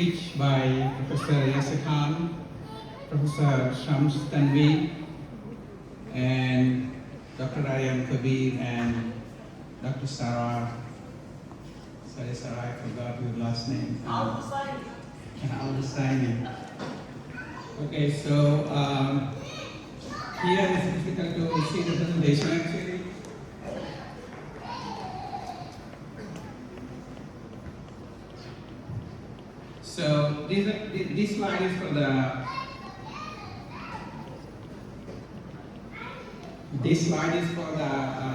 Speech by Professor Yasakan, Professor Shams Tanvi, and Dr. Aryan Kabir, and Dr. Sarah. Sorry, Sarah, I forgot your last name. Al-Husseini. Okay, so here it's difficult to see the presentation actually. So this slide is for the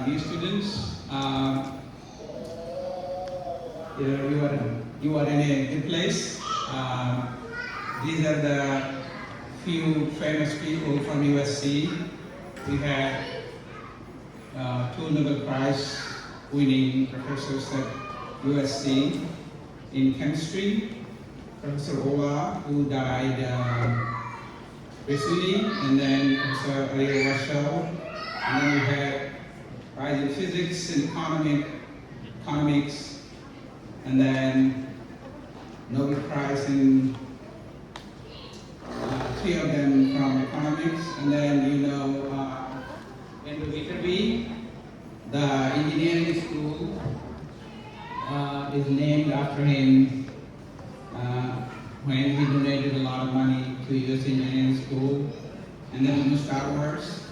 new students. You are in a good place. These are the few famous people from USC. We had two Nobel Prize winning professors at USC in chemistry. Professor Ola, who died recently, and then Professor Ariel Rachel, and then we had prize in physics and economics, and then Nobel Prize in three of them from economics, and then Andrew Witterby, the engineering school is named after him. When he donated a lot of money to U.S. Engineering School, and then in Star Wars,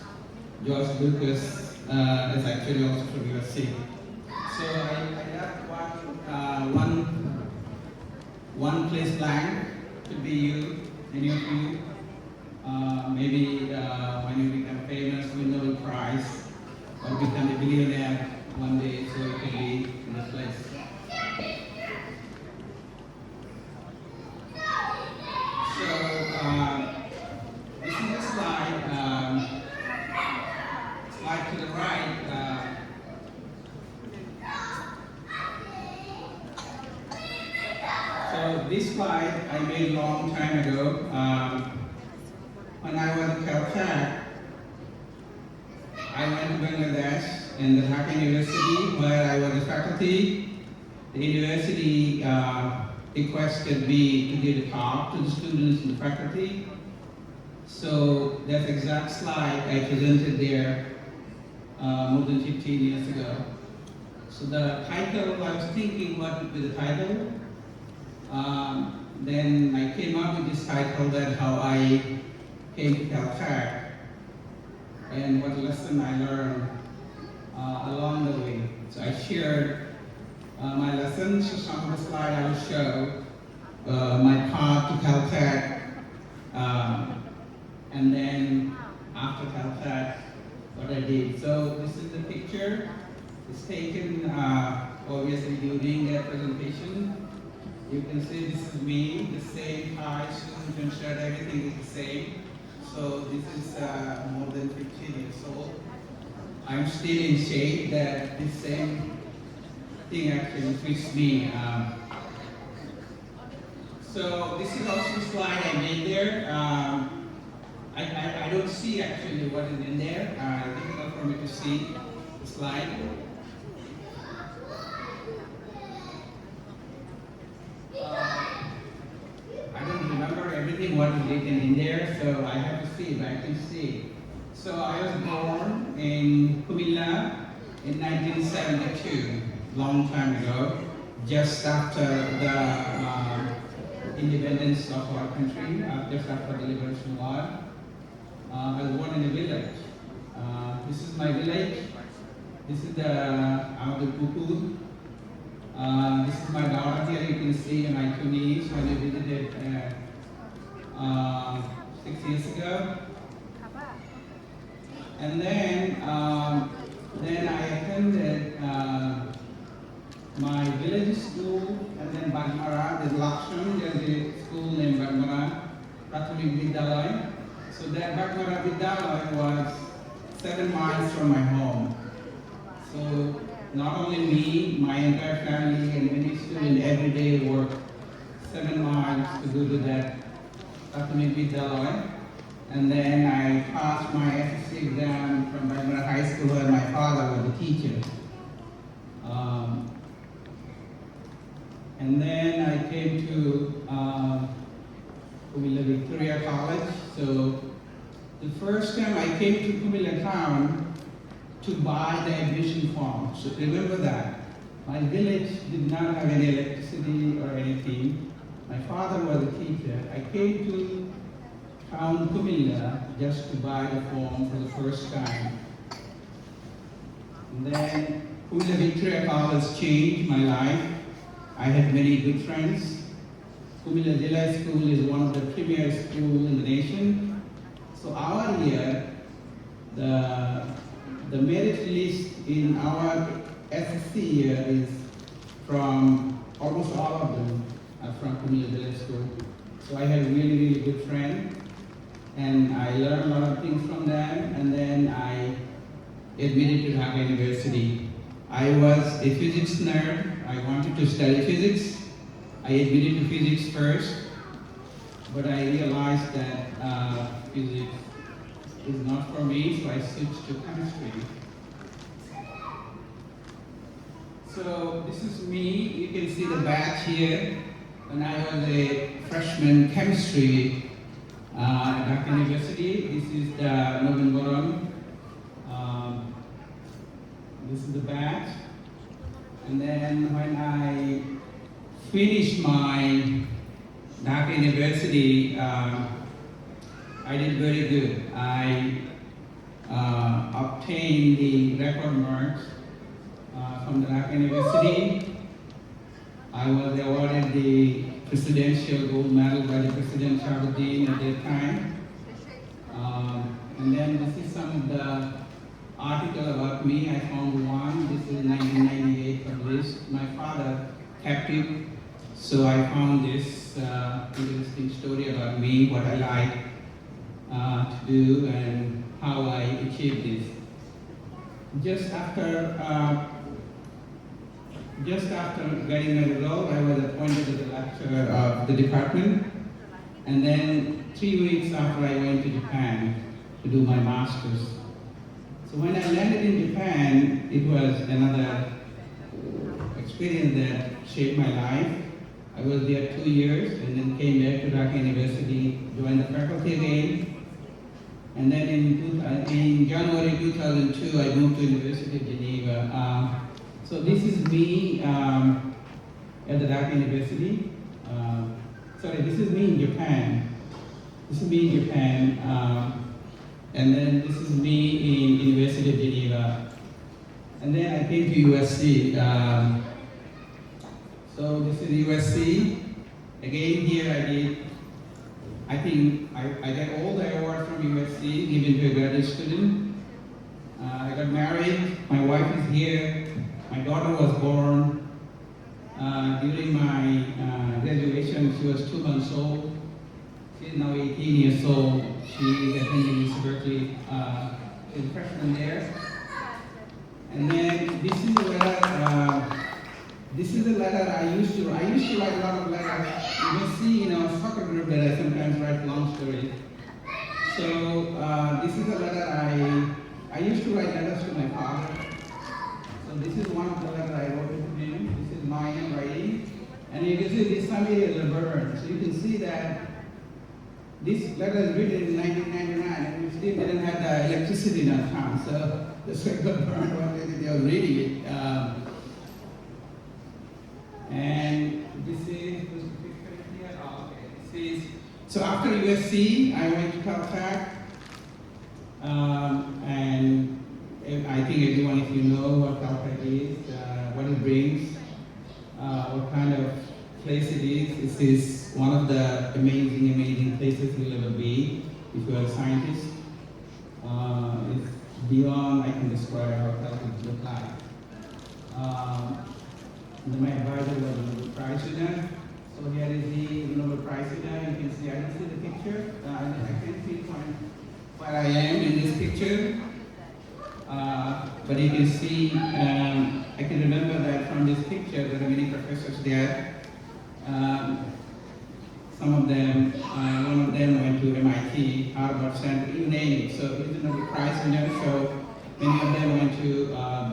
George Lucas is actually also from USC. So I left one place blank. Could be you, any of you. Maybe when you become famous, win Nobel Prize, or become a billionaire one day, so you can be in this place. This is a slide to the right. So this slide I made a long time ago. When I was at Caltech, I went to Bangladesh and the Dhaka University where I was a faculty. The university requested me to give a talk to the students and the faculty. So that exact slide I presented there more than 15 years ago. So the title, I was thinking what would be the title. Then I came up with this title, that how I came to Caltech and what lesson I learned along the way. So I shared my lessons. So some of the slide I will show my path to Caltech, and then after Caltech, what I did. So this is the picture. It's taken obviously during that presentation. You can see this is me, the same tie, shoes and shirt, everything is the same. So this is more than 15 years old. I'm still in shape. That this same thing actually fits me. So this is also a slide I made there. I don't see actually what is in there. Difficult for me to see the slide. I don't remember everything what is written in there, so I have to see if I can see. So I was born in Kumilla in 1972, long time ago, just after the independence of our country, just after the Liberation War. I was born in a village. This is my village. This is the Abdul Puku. This is my daughter here. You can see my two knees when I visited 6 years ago. And then I attended my village school, and then Bagmara, there's Lakshman, there's a school named Bagmara, Prathamik Vidyalaya. So that Bagmara Vidyalaya was 7 miles from my home. So not only me, my entire family and many students every day work 7 miles to go to that Prathamik Vidyalaya. And then I passed my SSC exam from Bagmara High School where my father was a teacher. And then I came to Kumila Victoria College. So the first time I came to Kumila town to buy the admission form. So remember that. My village did not have any electricity or anything. My father was a teacher. I came to town Kumila just to buy the form for the first time. And then Kumila Victoria College changed my life. I had many good friends. Kumila Jilla School is one of the premier schools in the nation. So our year, the merit list in our SSC year is from almost all of them are from Kumila Jilla School. So I had a really, really good friend, and I learned a lot of things from them, and then I admitted to Dhaka University. I was a physics nerd. I wanted to study physics. I admitted to physics first, but I realized that physics is not for me, so I switched to chemistry. So this is me. You can see the batch here. When I was a freshman chemistry at Dhaka University, this is the November. This is the batch. And then when I finished my Dhaka University, I did very good. I obtained the record marks from the Dhaka University. I was awarded the Presidential Gold Medal by the President Shahabuddin at that time. And then this is some of the article about me. I found one. This is 1998 published. My father kept it, so I found this interesting story about me, what I like to do, and how I achieved this. Just after getting my result, I was appointed as the lecturer of the department, and then 3 weeks after I went to Japan to do my master's. So when I landed in Japan, it was another experience that shaped my life. I was there 2 years and then came back to Dhaka University, joined the faculty again. And then in January 2002, I moved to University of Geneva. So this is me at the Dhaka University. This is me in Japan. This is me in Japan. And then this is me in University of Geneva. And then I came to USC. So this is USC. Again, here I got all the awards from USC given to a graduate student. I got married. My wife is here. My daughter was born. During my graduation, she was 2 months old. She's now 18 years old. She is attending UC Berkeley. She's a freshman there. And then this is a letter. This is a letter I used to write a lot of letters. You can see in our soccer group that I sometimes write long stories. So this is a letter I used to write letters to my father. So this is one of the letters I wrote to him. This is my handwriting. And you can see this Sunday is a bird. So you can see that this letter is written in 1999, and we still didn't have the electricity in our town. So the circle burned one day that they were reading it. And this is the picture here. Oh, okay. This is, so after USC, I went to Caltech. And I think everyone, if you know what Caltech is, what it brings, what kind of place it is. This is one of the amazing places you'll ever be if you're a scientist. It's beyond I can describe how Caltech looks like. My advisor was a Nobel Prize winner. So here is the Nobel Prize winner. You can see, I don't see the picture. I can't pinpoint where I am in this picture. But you can see, I can remember that from this picture, there are many professors there. Some of them, one of them went to MIT, Harvard, Stanford, you name it. So he's a Nobel Prize winner. So many of them went to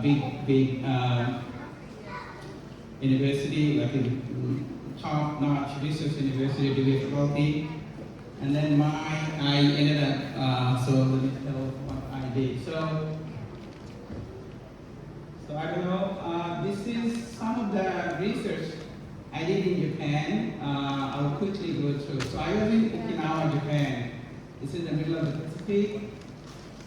big university, like in top-notch research university to be faculty. And then I ended up, so let me tell what I did. So I don't know, this is some of the research I did in Japan. I'll quickly go through. So I was in Okinawa, Japan. This is the middle of the Pacific.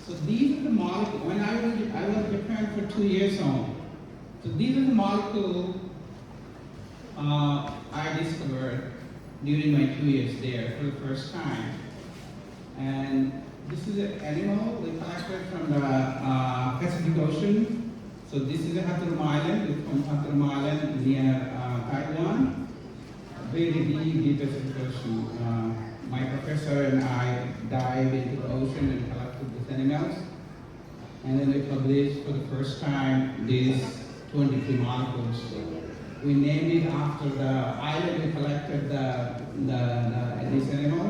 So these are the molecules, when I was in Japan for 2 years only. So these are the molecules I discovered during my 2 years there for the first time. And this is an animal we collected from the Pacific Ocean. So this is a Hatarum Island. It's from Hatarum Island near Taiwan. Very deep Pacific Ocean. My professor and I dived into the ocean and collected these animals. And then we published for the first time these 23 molecules. We named it after the island we collected this animal.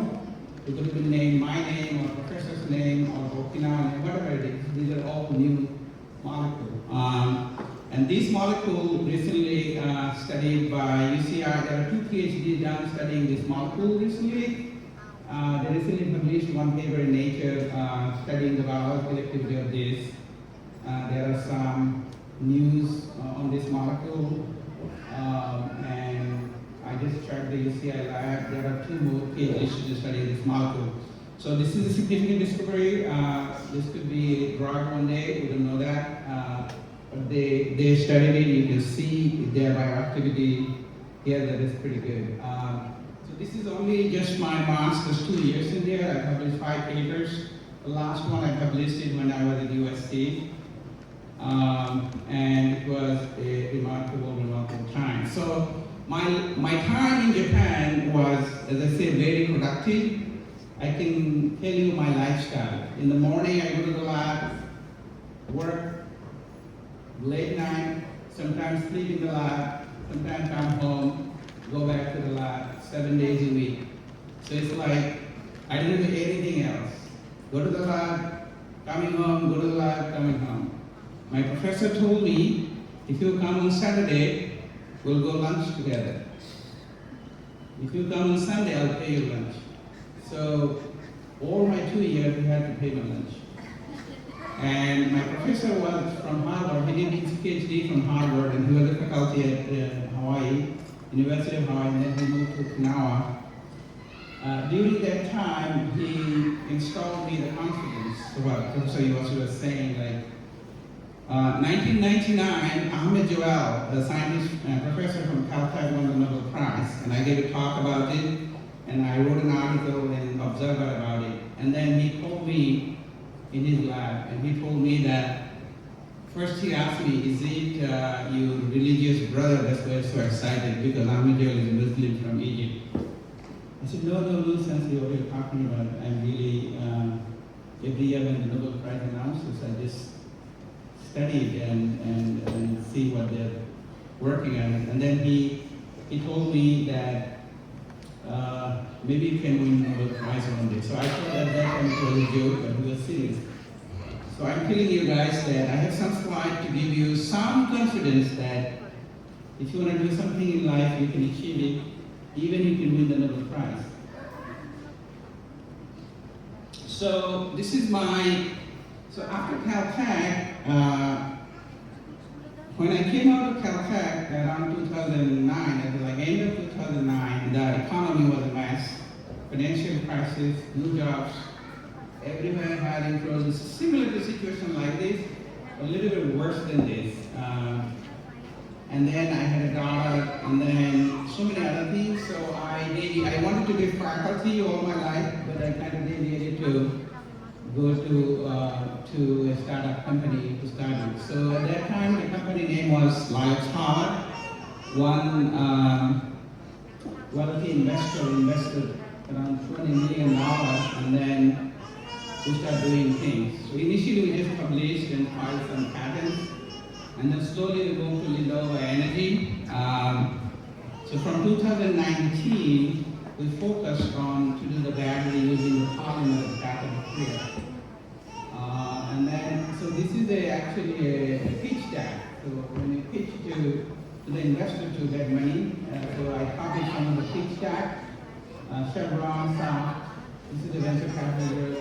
It could be named my name or professor's name or Okinawa name, whatever it is. These are all new molecules. And this molecule recently studied by UCI. There are 2 PhDs done studying this molecule recently. They recently published one paper in Nature studying the biological activity of this. There are some news on this molecule. And I just checked the UCI lab. There are 2 more PhD students studying this molecule. So this is a significant discovery. This could be a drug one day. We don't know that. But they studied it. You can see their bioactivity here. That is pretty good. So this is only just my master's 2 years in there. I published 5 papers. The last one I published it when I was at USC. And it was a remarkable time. So my time in Japan was, as I said, very productive. I can tell you my lifestyle. In the morning, I go to the lab, work, late night, sometimes sleep in the lab, sometimes come home, go back to the lab 7 days a week. So it's like I didn't do anything else. Go to the lab, coming home, go to the lab, coming home. My professor told me, if you come on Saturday, we'll go lunch together. If you come on Sunday, I'll pay you lunch. So all my 2 years, he had to pay my lunch. And my professor was from Harvard. He did his PhD from Harvard, and he was a faculty at Hawaii, University of Hawaii, and then he moved to Okinawa. During that time, he installed me the confidence. So what Professor Yoshi was saying, like, 1999, Ahmed Joel, the scientist professor from Caltech, won the Nobel Prize, and I gave a talk about it, and I wrote an article in Observer about it. And then he called me in his lab, and he told me that, first he asked me, is it your religious brother? That's why I'm so excited, because Ahmed Joel is a Muslim from Egypt. I said, no, since you're already talking about it, I'm really, every year when the Nobel Prize announces, I just study it and see what they're working on. And then he told me that maybe you can win Nobel Prize one day. So I thought at that time it was a joke, but he was serious. So I'm telling you guys that I have some slide to give you some confidence that if you want to do something in life, you can achieve it, even if you win the Nobel Prize. So this is so after Caltech, when I came out of Caltech around 2009, at the end of 2009, the economy was a mess, financial crisis, no jobs, everywhere hiring frozen, similar to a situation like this, a little bit worse than this. And then I had a daughter, and then so many other things. So I wanted to be faculty all my life, but I kind of deviated to go to a startup company to study. So at that time, the company name was Lyle's Power. One wealthy investor invested around $20 million, and then we started doing things. So initially, we just published and filed some patents, and then slowly we moved to Lindova Energy. So from 2019, we focused on to do the battery using the polymer of cathode material. And then, so this is actually a pitch deck. So when you pitch to to the investor to get money. So I copied some of the pitch deck, Chevron, this is the venture capital group,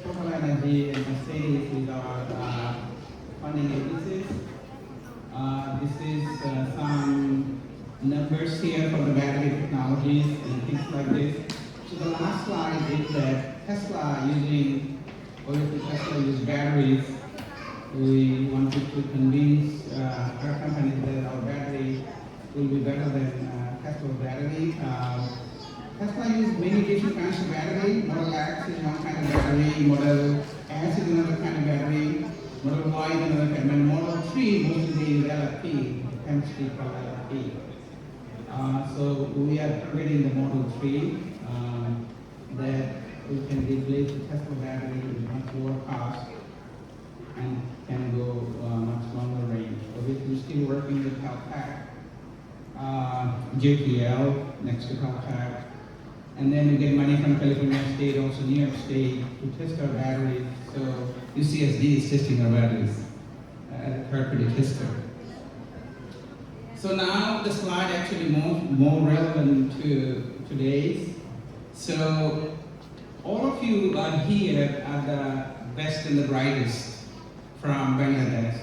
Total Energy, and Mercedes is our funding agencies. This is some numbers here for the battery technologies and things like this. So the last slide is that Tesla obviously Tesla uses batteries. We wanted to convince our companies that our battery will be better than Tesla's battery. Tesla uses many different kinds of battery. Model X is one kind of battery, Model S is another kind of battery, Model Y is another kind, and Model 3 mostly they use LFP, chemistry called LFP. So we are targeting the Model 3 that we can replace the Tesla battery with much lower cost and can go much longer range. Obviously, we're still working with Caltech, JPL next to Caltech, and then we get money from California State, also New York State, to test our batteries. So UCSD is testing our batteries as a third-party tester. So now the slide actually more relevant to today's. So all of you are here are the best and the brightest from Bangladesh.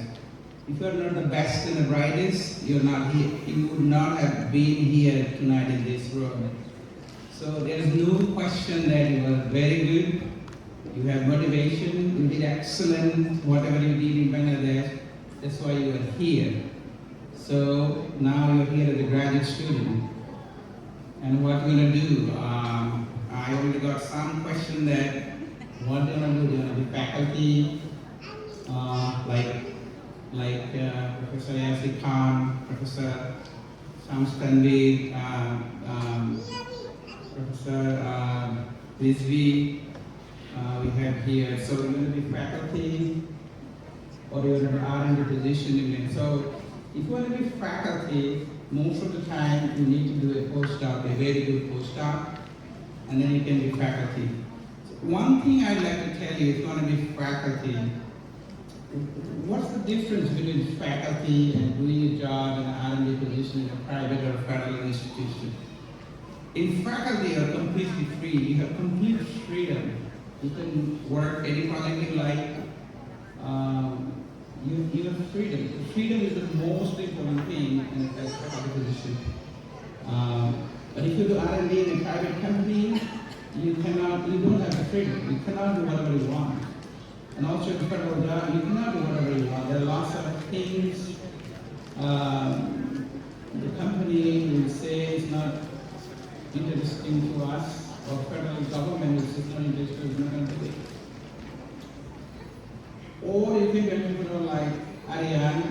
If you are not the best and the brightest, you're not here. You would not have been here tonight in this room. So there is no question that you are very good. You have motivation. You did excellent. Whatever you did in Bangladesh, that's why you are here. So now you're here as a graduate student. And what you're going to do? I already got some question that what they're going to do. They're going to be faculty, like Professor Yasir Khan, Professor Shams Tanvir, Professor Rizvi, we have here. So you're going to be faculty, or you're going to be R&D position again. So if you want to be faculty, most of the time you need to do a postdoc, a very good postdoc, and then you can be faculty. So one thing I'd like to tell you, if you want to be faculty, what's the difference between faculty and doing a job in an R&D position in a private or federal institution? In faculty, you're completely free. You have complete freedom. You can work any project you like. You have freedom. Freedom is the most important thing in a faculty position. But if you do R&D in a private company, you don't have the freedom. You cannot do whatever you want. And also in a federal job, you cannot do whatever you want. There are lots of things the company will say is not interesting to us, or federal government is not interested, is not going to do it. Or you can entrepreneur like Aryan,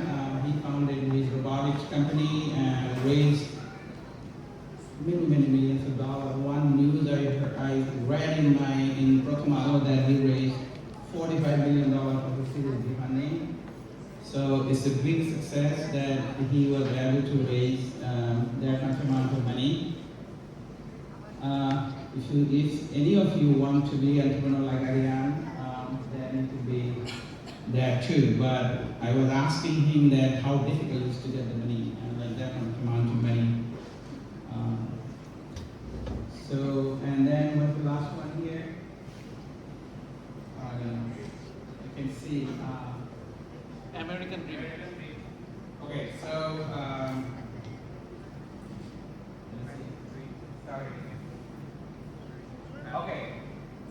he founded his robotics company and raised many millions of dollars. One news I read in Prothomalo that he raised $45 million for the Series B funding. So it's a big success that he was able to raise that much amount of money. If any of you want to be entrepreneur like Aryan, that need to be there too. But I was asking him that how difficult it is to get the money and like that amount of money. And then what's the last one here? You can see American Dream. Okay, so let's see. Sorry. Okay,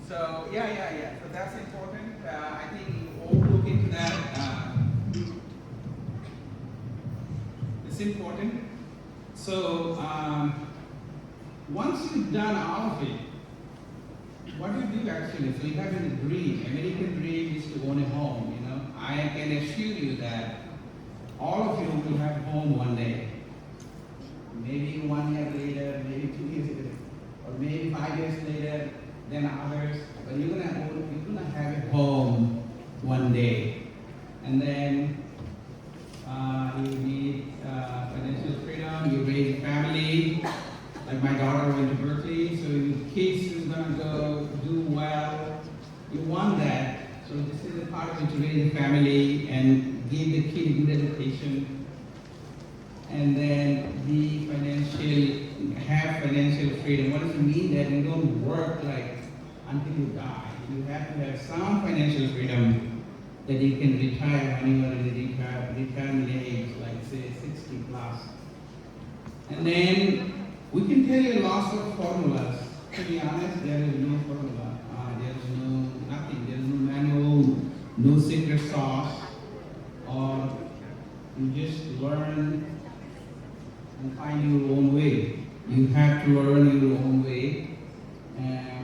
so yeah. So that's important. I think you all look into that. It's important. So once you've done all of it, what do you do actually? So you have a dream. American dream is to own a home. You know, I can assure you that all of you will have a home one day. Maybe 1 year later, maybe 2 years later, or maybe 5 years later than others. But you're gonna have a home one day, and then you need financial freedom. You raise a family. Like my daughter went to Berkeley, so your kids is gonna go do well. You want that. So this is a part of it, to raise a family and give the kid a good education. and then have financial freedom. What does it mean? That you don't work like until you die. You have to have some financial freedom that you can retire when you are in the retirement age, like say 60 plus. And then we can tell you lots of formulas. To be honest, there is no formula. There is nothing. There is no manual, no secret sauce. Or you just learn and find your own way. You have to learn your own way,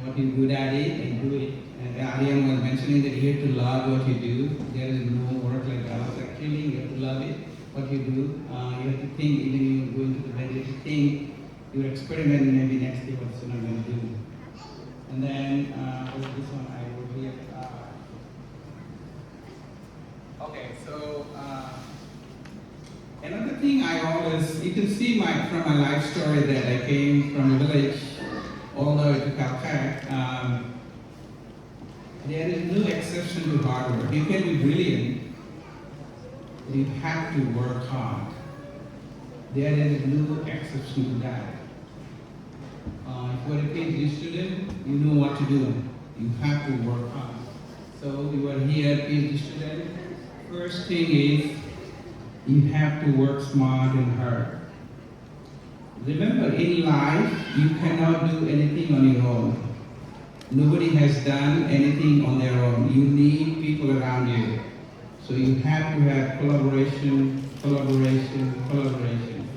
what you're good at it, and do it. And Aryan was mentioning that you have to love what you do. There is no work like ours. Actually, you have to love it, what you do. You have to think, even you go into the bed, you have to think, you experiment maybe next day what's I'm going to do. And then, this one I wrote here. Okay, so, another thing I always, you can see from my life story that I came from a village all the way to Calcutta. There is no exception to hard work. You can be brilliant, but you have to work hard. There is no exception to that. If you are a PhD student, you know what to do. You have to work hard. So you are here, PhD student. First thing is, you have to work smart and hard. Remember, in life, you cannot do anything on your own. Nobody has done anything on their own. You need people around you. So you have to have collaboration, collaboration, collaboration.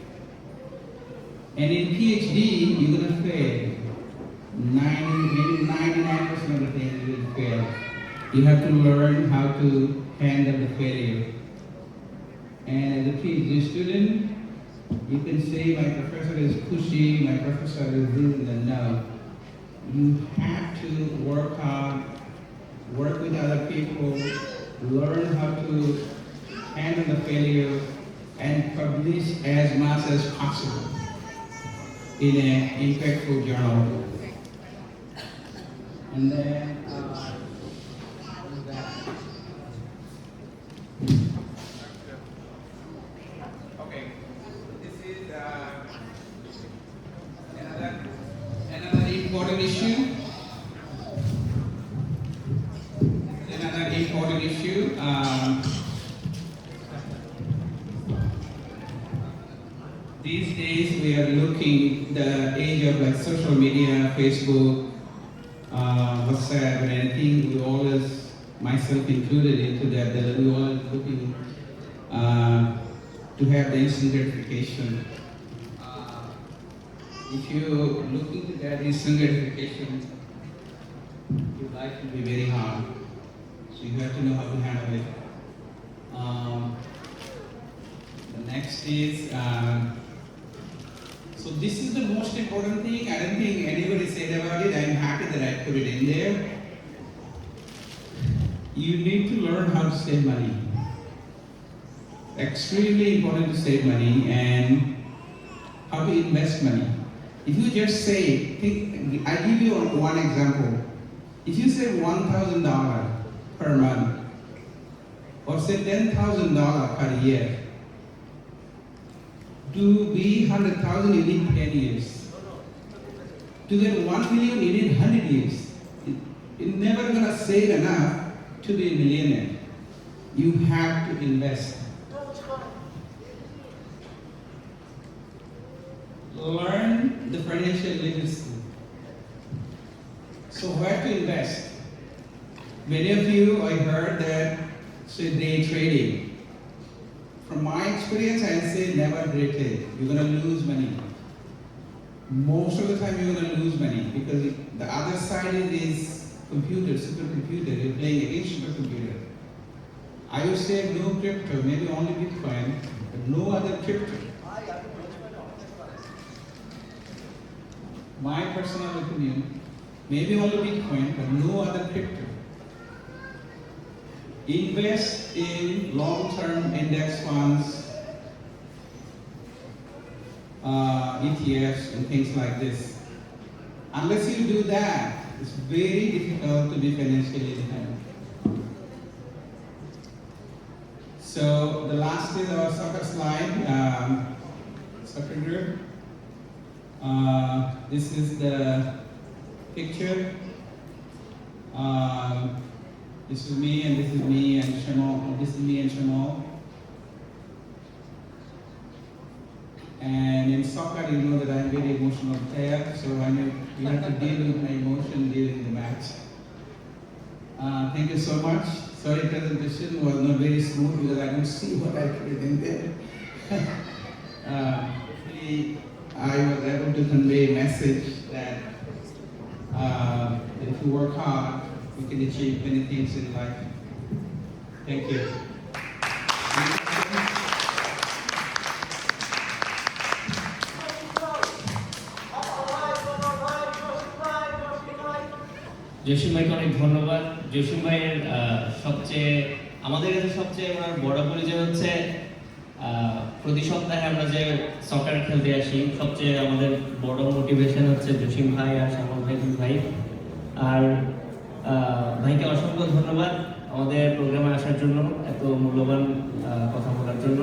And in PhD, you're going to fail. Maybe 99% of the things you will fail. You have to learn how to handle the failure. And as a PhD student, you can say my professor is pushy, my professor is this and that. No. You have to work hard, work with other people, learn how to handle the failure, and publish as much as possible in an impactful journal. And then, okay, this is another important issue. Another important issue. These days we are looking the age of like social media, Facebook, WhatsApp, and anything. We always, myself included into that we always looking to have the instant gratification. If you look into that instant gratification, your life will be very hard. So you have to know how to handle it. The next is, so this is the most important thing. I don't think anybody said about it. I'm happy that I put it in there. You need to learn how to save money. Extremely important to save money and how to invest money. If you just say, I give you one example. If you save $1,000 per month, or say $10,000 per year, to be 100,000 you need 10 years. To get 1 million you need 100 years. You're never gonna save enough to be a millionaire. You have to invest. Learn the financial literacy. So where to invest? Many of you, I heard that say day trading. From my experience, I say never day trade. You're going to lose money. Most of the time you're going to lose money because the other side is computer, supercomputer. You're playing against supercomputer. I would say no crypto, maybe only Bitcoin, but no other crypto. My personal opinion, maybe only Bitcoin, but no other crypto. Invest in long-term index funds, ETFs, and things like this. Unless you do that, it's very difficult to be financially independent. So the last is our soccer slide. soccer group. This is the picture. This is me, and this is me and Shamal. This is me and Shamal. And in soccer, you know that I'm very emotional player, so you have to deal with my emotion during the match. Thank you so much. Sorry, presentation was not very smooth because I don't see what I put in there. Hopefully, I was able to convey a message that if you work hard, you can achieve many things in life. Thank you. Jasim ভাইকে অনেক ধন্যবাদ। জসিম ভাইয়ের সবচেয়ে আমাদের কাছে সবচেয়ে ওনার বড় পরিচয় হচ্ছে প্রতি সপ্তাহে আমরা যে সকার খেলতে আসি, সবচেয়ে আমাদের বড় মোটিভেশন হচ্ছে জসিম ভাই আর শ্যামল ভাই, দুই ভাই। আর ভাইকে অসংখ্য ধন্যবাদ আমাদের প্রোগ্রামে আসার জন্য, এত মূল্যবান কথা বলার জন্য।